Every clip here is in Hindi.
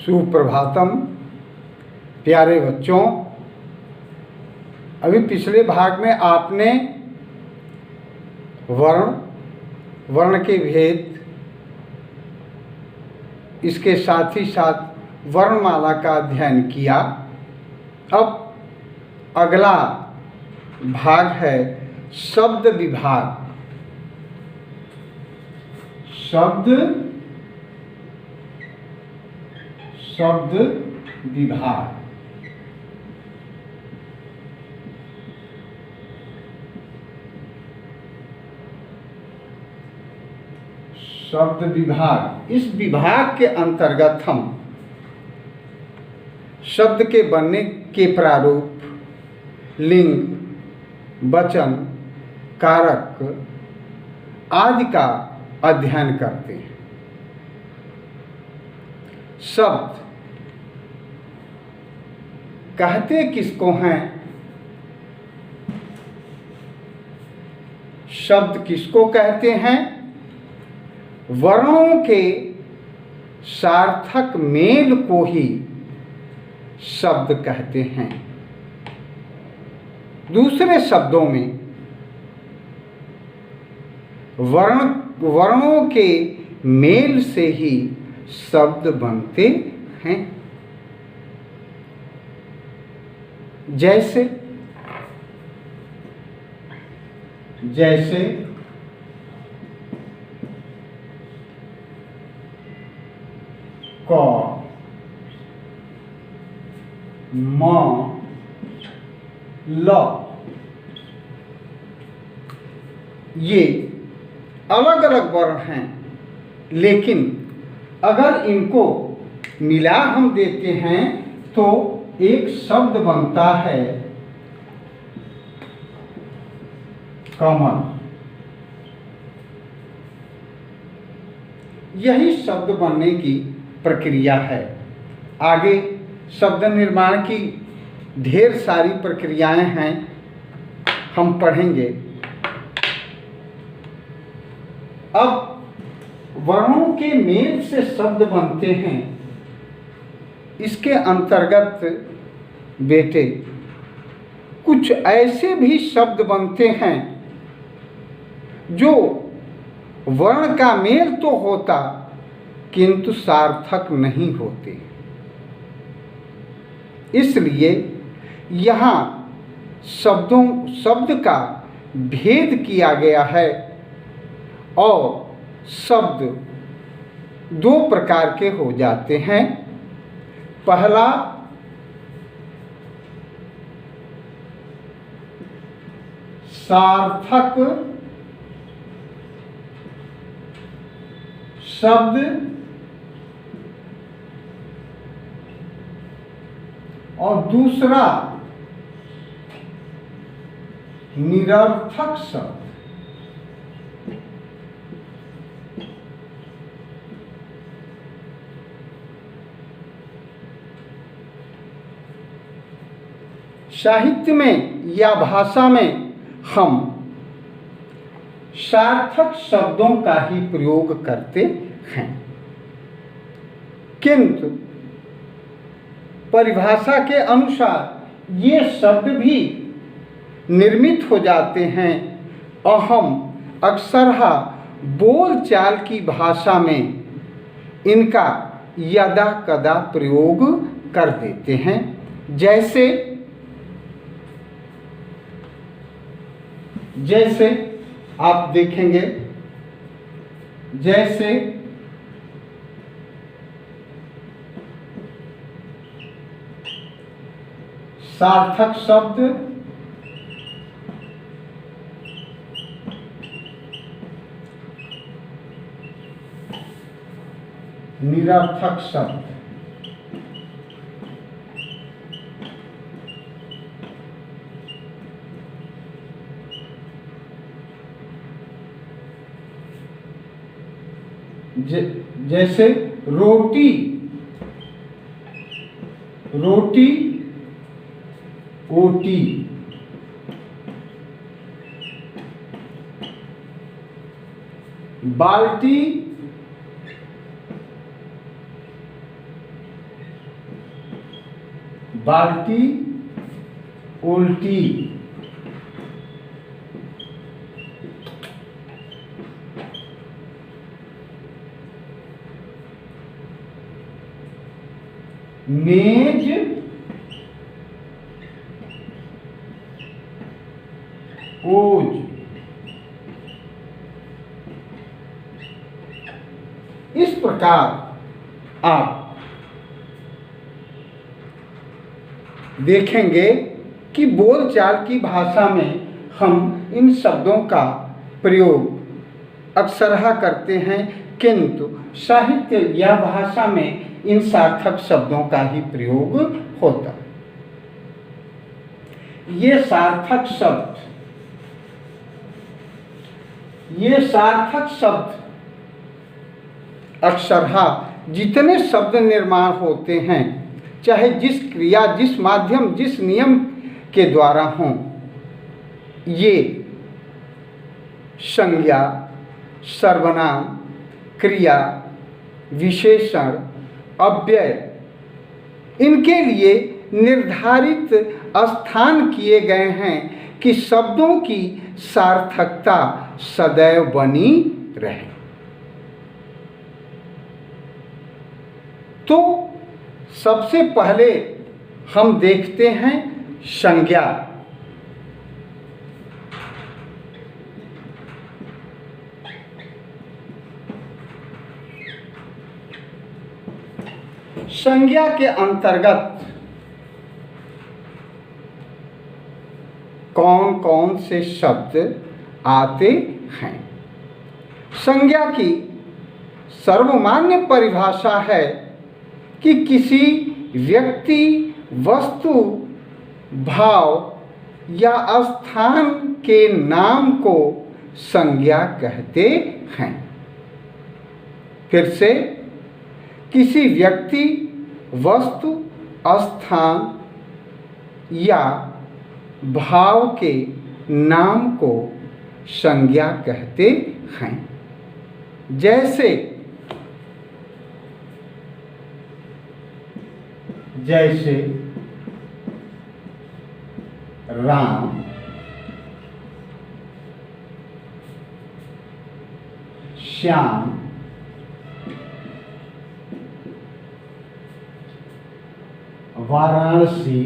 सुप्रभातम प्यारे बच्चों। अभी पिछले भाग में आपने वर्ण के भेद, इसके साथ ही साथ वर्णमाला का अध्ययन किया। अब अगला भाग है शब्द विभाग। शब्द विभाग। शब्द विभाग, इस विभाग के अंतर्गत हम शब्द के बनने के प्रारूप, लिंग, वचन, कारक आदि का अध्ययन करते हैं। शब्द कहते किसको हैं? शब्द किसको कहते हैं? वर्णों के सार्थक मेल को ही शब्द कहते हैं। दूसरे शब्दों में वर्णों के मेल से ही शब्द बनते हैं। जैसे क, म, ल, ये अलग अलग वर्ण हैं, लेकिन अगर इनको मिला हम देते हैं तो एक शब्द बनता है कमल। यही शब्द बनने की प्रक्रिया है। आगे शब्द निर्माण की ढेर सारी प्रक्रियाएं हैं, हम पढ़ेंगे। अब वर्णों के मेल से शब्द बनते हैं। इसके अंतर्गत बेटे कुछ ऐसे भी शब्द बनते हैं जो वर्ण का मेल तो होता किंतु सार्थक नहीं होते। इसलिए यहाँ शब्द का भेद किया गया है और शब्द दो प्रकार के हो जाते हैं। पहला सार्थक शब्द और दूसरा निरर्थक शब्द। साहित्य में या भाषा में हम सार्थक शब्दों का ही प्रयोग करते हैं, किंतु परिभाषा के अनुसार ये शब्द भी निर्मित हो जाते हैं और हम अक्सरहा बोलचाल की भाषा में इनका यदा कदा प्रयोग कर देते हैं। जैसे आप देखेंगे, जैसे सार्थक शब्द, निरर्थक शब्द। जैसे रोटी, ओटी, बाल्टी, बाल्टी उल्टी, मेज ओज, इस प्रकार आप देखेंगे कि बोलचाल की भाषा में हम इन शब्दों का प्रयोग अक्सरहा करते हैं, किंतु साहित्य या भाषा में इन सार्थक शब्दों का ही प्रयोग होता है। ये सार्थक शब्द अक्सरहा जितने शब्द निर्माण होते हैं, चाहे जिस क्रिया, जिस माध्यम, जिस नियम के द्वारा हों, ये संज्ञा, सर्वनाम, क्रिया, विशेषण, अव्यय, इनके लिए निर्धारित स्थान किए गए हैं कि शब्दों की सार्थकता सदैव बनी रहे। तो सबसे पहले हम देखते हैं संज्ञा। संज्ञा के अंतर्गत कौन कौन से शब्द आते हैं? संज्ञा की सर्वमान्य परिभाषा है कि किसी व्यक्ति, वस्तु, भाव या स्थान के नाम को संज्ञा कहते हैं। फिर से, किसी व्यक्ति, वस्तु, स्थान या भाव के नाम को संज्ञा कहते हैं। जैसे राम, श्याम, वाराणसी,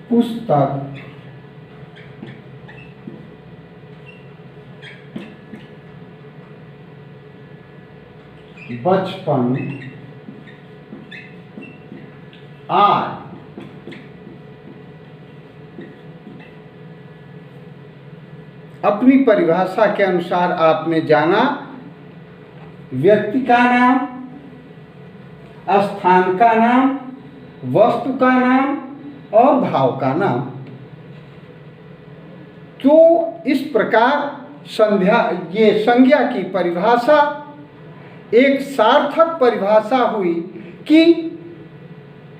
पुस्तक, बचपन, आज। अपनी परिभाषा के अनुसार आपने जाना व्यक्ति का नाम, स्थान का नाम, वस्तु का नाम और भाव का नाम। तो इस प्रकार ये संज्ञा की परिभाषा एक सार्थक परिभाषा हुई कि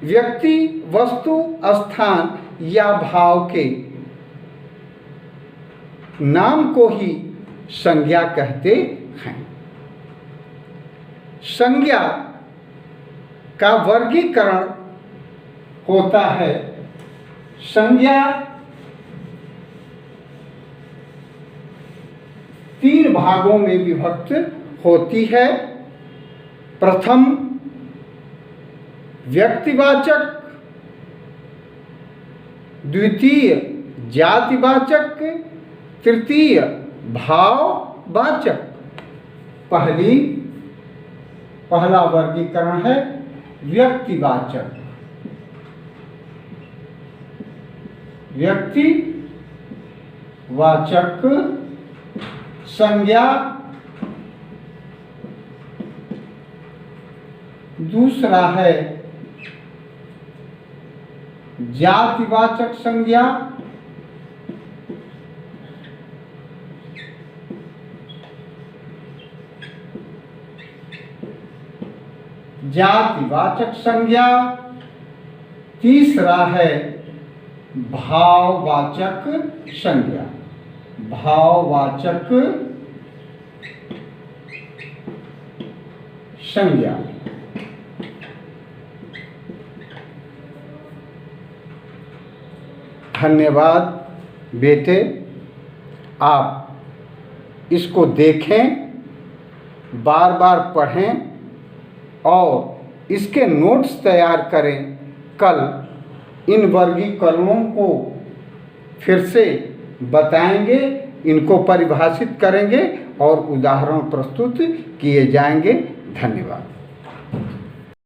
व्यक्ति, वस्तु, स्थान या भाव के नाम को ही संज्ञा कहते हैं। संज्ञा का वर्गीकरण होता है। संज्ञा 3 भागों में विभक्त होती है। प्रथम व्यक्तिवाचक, द्वितीय जातिवाचक, तृतीय भाववाचक। पहला वर्गीकरण है व्यक्तिवाचक। व्यक्तिवाचक संज्ञा। दूसरा है जातिवाचक संज्ञा। जातिवाचक संज्ञा। तीसरा है भाववाचक संज्ञा। भाववाचक संज्ञा। धन्यवाद बेटे, आप इसको देखें, बार बार पढ़ें और इसके नोट्स तैयार करें। कल इन वर्गीकरणों को फिर से बताएंगे, इनको परिभाषित करेंगे और उदाहरण प्रस्तुत किए जाएंगे। धन्यवाद।